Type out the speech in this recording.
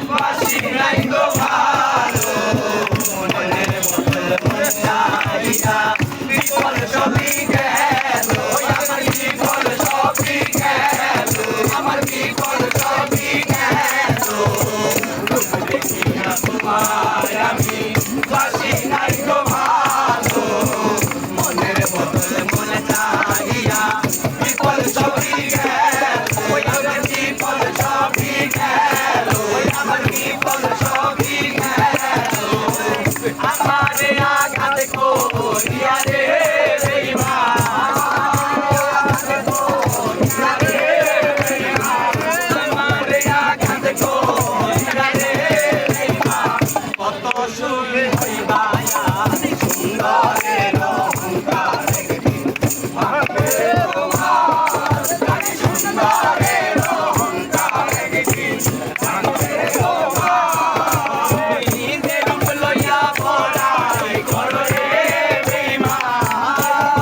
বাসি নাই গো ভালো মনের বোতল মন চাইয়া বিফল সবই গেল আমার বিফল সবই গেল আমার বিফল সবই গেল দেখিয়া তোমার আমি বাসি নাই গো ভালো মনের বোতল মন চাইয়া বিফল সবই গেল আমার বিফল সবই গেল আমার বিফল সবই গেল আমারে আঘাত করিয়া রে বেঈমান আমারে আঘাত করিয়া রে বেঈমান কত সুখে হইবা সুন্দরের অহংকার একদিন ভাঙবে তোমার সুন্দরের অহংকার একদিন ভাঙবে তোমার নিজে রূপ লইয়া বড়াই করো রে বেঈমান